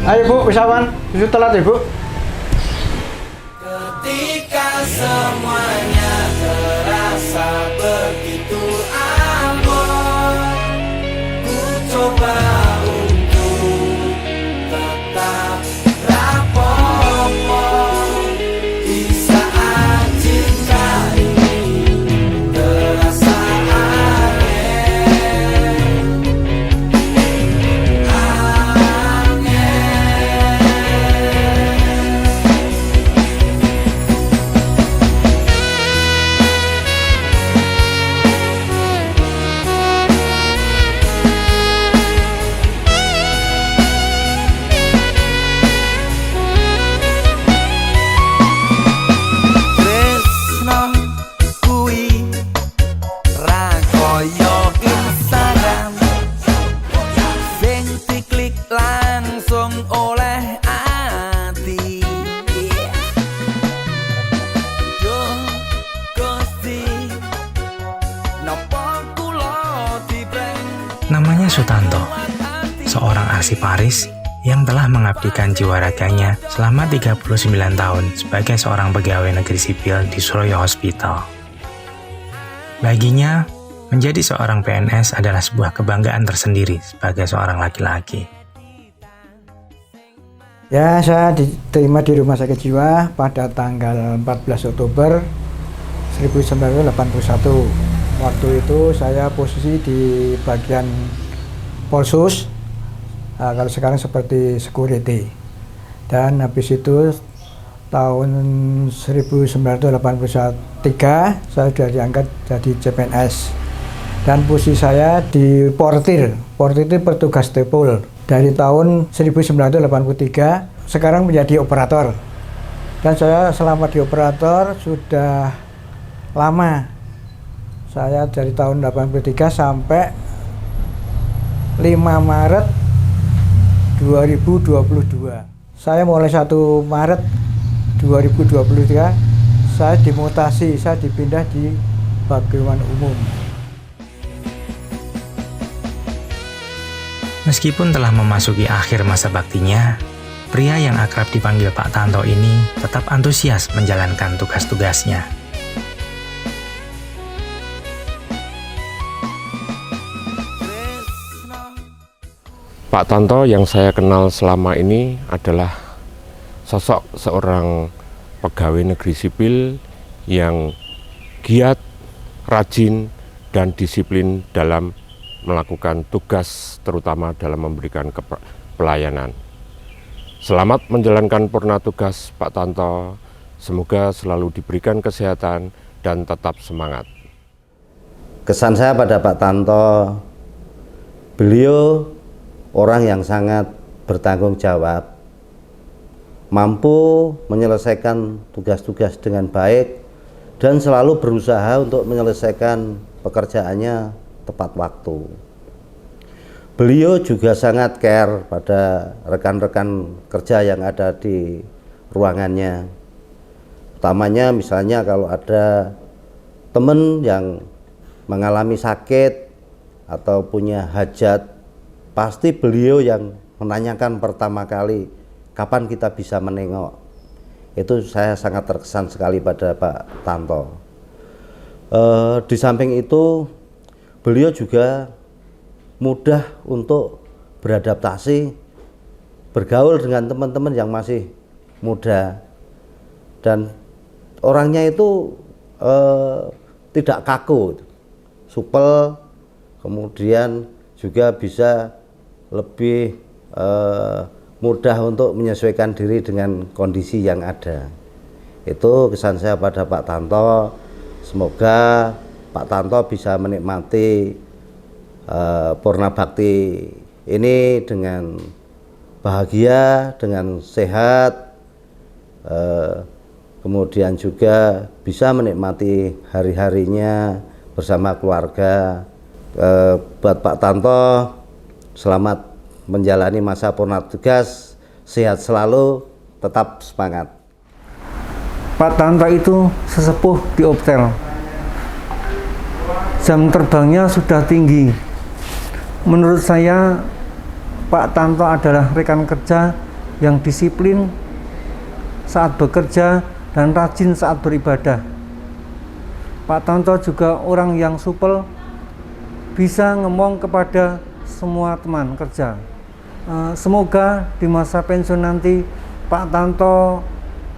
Ayo Bu, wisatawan, susu telat ya Bu. Ketika semuanya terasa begitu aman, ku coba untuk tetap rapopo di saat cinta ini terasa langsung oleh ati. Yo Gusti, napa kula dibreng. Namanya Sutanto, seorang arsiparis yang telah mengabdikan jiwa raganya selama 39 tahun sebagai seorang pegawai negeri sipil di Suroyo Hospital. Baginya, menjadi seorang PNS adalah sebuah kebanggaan tersendiri sebagai seorang laki-laki. Ya, saya diterima di Rumah Sakit Jiwa pada tanggal 14 Oktober 1981. Waktu itu saya posisi di bagian Polsus, kalau sekarang seperti security. Dan habis itu tahun 1983 saya sudah diangkat jadi CPNS. Dan posisi saya di portir itu petugas depol. Dari tahun 1983 sekarang menjadi operator. Dan saya selama di operator sudah lama. Saya dari tahun 83 sampai 5 Maret 2022. Saya mulai 1 Maret 2023 saya dimutasi, saya dipindah di Paguyuban Umum. Meskipun telah memasuki akhir masa baktinya, pria yang akrab dipanggil Pak Tanto ini tetap antusias menjalankan tugas-tugasnya. Pak Tanto yang saya kenal selama ini adalah sosok seorang pegawai negeri sipil yang giat, rajin, dan disiplin dalam melakukan tugas, terutama dalam memberikan pelayanan. Selamat menjalankan purna tugas Pak Tanto, semoga selalu diberikan kesehatan dan tetap semangat. Kesan saya pada Pak Tanto, beliau orang yang sangat bertanggung jawab, mampu menyelesaikan tugas-tugas dengan baik, dan selalu berusaha untuk menyelesaikan pekerjaannya tepat waktu. Beliau juga sangat care pada rekan-rekan kerja yang ada di ruangannya. Utamanya misalnya kalau ada teman yang mengalami sakit atau punya hajat, pasti beliau yang menanyakan pertama kali, kapan kita bisa menengok. Itu saya sangat terkesan sekali pada Pak Tanto. Di samping itu, beliau juga mudah untuk beradaptasi, bergaul dengan teman-teman yang masih muda, dan orangnya itu tidak kaku, supel, kemudian juga bisa lebih mudah untuk menyesuaikan diri dengan kondisi yang ada. Itu kesan saya pada Pak Tanto. Semoga Pak Tanto bisa menikmati purna bakti ini dengan bahagia, dengan sehat, kemudian juga bisa menikmati hari-harinya bersama keluarga. Buat Pak Tanto, selamat menjalani masa purna tugas, sehat selalu, tetap semangat. Pak Tanto itu sesepuh di Optel. Jam terbangnya sudah tinggi. Menurut saya Pak Tanto adalah rekan kerja yang disiplin saat bekerja dan rajin saat beribadah. Pak Tanto juga orang yang supel, bisa ngomong kepada semua teman kerja. Semoga di masa pensiun nanti Pak Tanto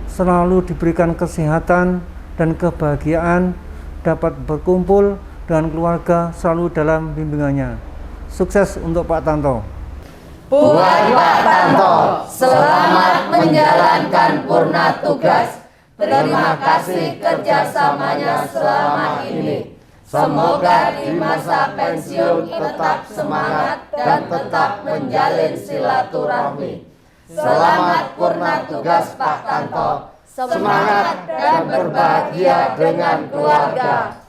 selalu diberikan kesehatan dan kebahagiaan, dapat berkumpul dengan keluarga selalu dalam bimbingannya. Sukses untuk Pak Tanto. Buat Pak Tanto, selamat menjalankan purna tugas. Terima kasih kerjasamanya selama ini. Semoga di masa pensiun tetap semangat dan tetap menjalin silaturahmi. Selamat purna tugas Pak Tanto. Semangat dan berbahagia dengan keluarga.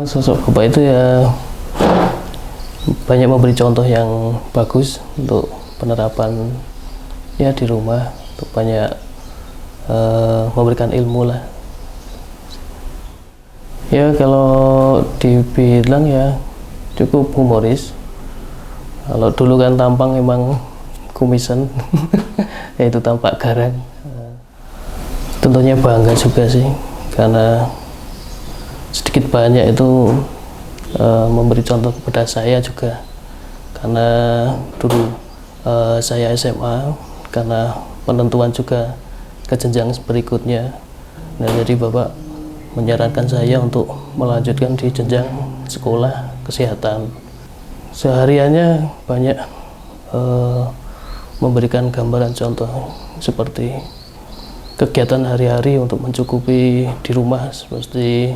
Sosok Bapak itu ya banyak memberi contoh yang bagus untuk penerapan ya di rumah, untuk banyak memberikan ilmu lah. Ya kalau dibilang ya cukup humoris. Kalau dulu kan tampang emang kumisan, yaitu tampak garang. Tentunya bangga juga sih, karena sedikit banyak itu memberi contoh kepada saya juga, karena dulu saya SMA, karena penentuan juga ke jenjang berikutnya. Nah, jadi Bapak menyarankan saya untuk melanjutkan di jenjang sekolah kesehatan. Sehariannya banyak memberikan gambaran contoh seperti kegiatan hari-hari untuk mencukupi di rumah, seperti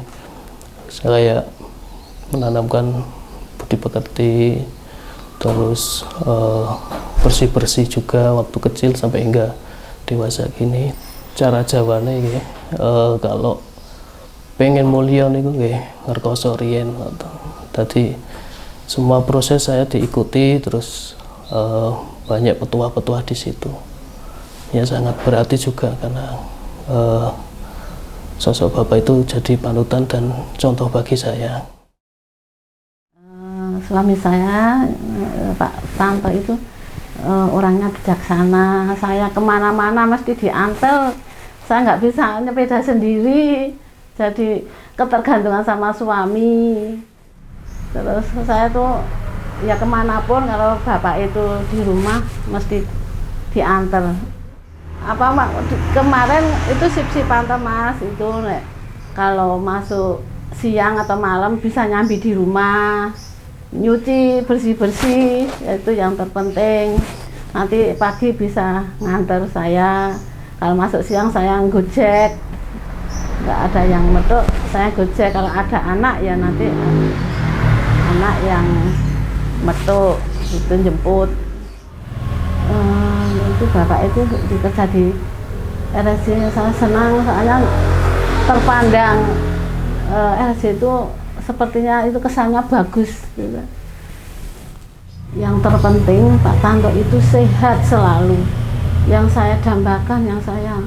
saya menanamkan budi pekerti, terus bersih-bersih juga waktu kecil sampai hingga dewasa gini. Cara jawane nggih, kalau pengen mulia niku nggih ngerkoso riyen. Tadi semua proses saya diikuti, terus banyak petua-petua di situ. Ya sangat berarti juga, karena sosok Bapak itu jadi panutan dan contoh bagi saya. Suami saya, Pak Tanto itu orangnya bijaksana. Saya kemana-mana mesti diantar. Saya nggak bisa nyepeda sendiri, jadi ketergantungan sama suami. Terus saya tuh ya kemanapun kalau Bapak itu di rumah mesti diantar. Kemarin itu sip pantau Mas, itu kalau masuk siang atau malam bisa nyambi di rumah, nyuci bersih-bersih, itu yang terpenting. Nanti pagi bisa ngantar saya. Kalau masuk siang saya gojek, nggak ada yang metuk, saya gojek. Kalau ada anak ya nanti anak yang metuk itu jemput. Itu Bapak itu bekerja di RSC, saya senang soalnya terpandang RSC itu sepertinya itu kesannya bagus gitu. Yang terpenting Pak Tanto itu sehat selalu. Yang saya dambakan, yang saya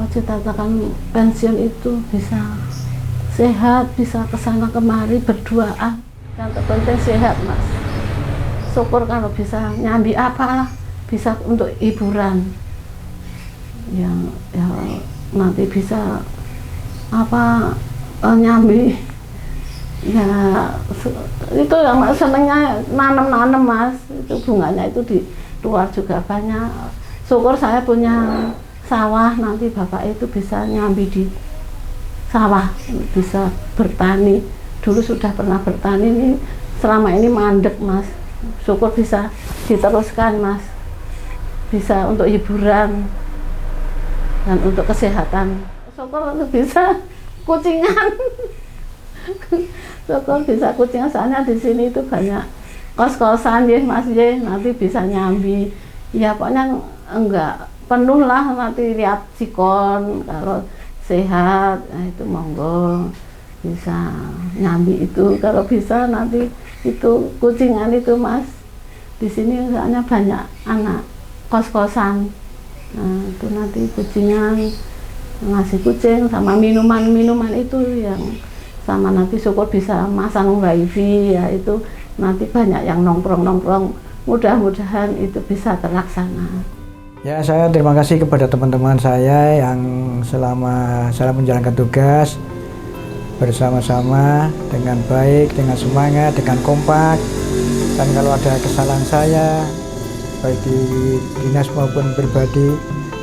cita-citakan pensiun itu bisa sehat, bisa kesana kemari berduaan. Yang terpenting sehat Mas. Syukur kalau bisa nyambi apa, bisa untuk hiburan. Ya nanti bisa nyambi. Ya itu yang senengnya nanam Mas. Itu bunganya itu di luar juga banyak. Syukur saya punya sawah, nanti Bapak itu bisa nyambi di sawah, bisa bertani. Dulu sudah pernah bertani, ini selama ini mandek Mas. Syukur bisa diteruskan Mas, bisa untuk hiburan dan untuk kesehatan. Syukur bisa kucingan. Syukur bisa kucingan, soalnya di sini itu banyak kos-kosan ya Mas ya, nanti bisa nyambi. Ya pokoknya enggak penuh lah, nanti lihat sikon kalau sehat, nah itu monggo bisa nyambi itu. Kalau bisa nanti itu kucingan itu Mas, di sini soalnya banyak anak kos-kosan. Nah itu nanti kucingan ngasih kucing sama minuman itu yang sama nanti syukur bisa masang wifi ya, itu nanti banyak yang nongkrong, mudah-mudahan itu bisa terlaksana. Ya, saya terima kasih kepada teman-teman saya yang selama saya menjalankan tugas bersama-sama dengan baik, dengan semangat, dengan kompak. Dan kalau ada kesalahan saya, baik di dinas maupun pribadi,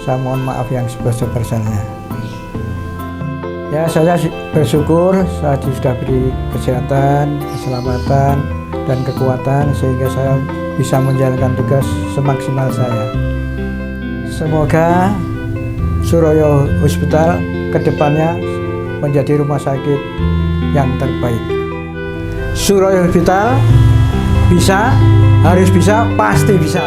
saya mohon maaf yang sebesar-besarnya. Ya, saya bersyukur saya sudah beri kesehatan, keselamatan, dan kekuatan sehingga saya bisa menjalankan tugas semaksimal saya. Semoga Suroyo Hospital kedepannya menjadi rumah sakit yang terbaik. Suroyo Hospital bisa, harus bisa, pasti bisa.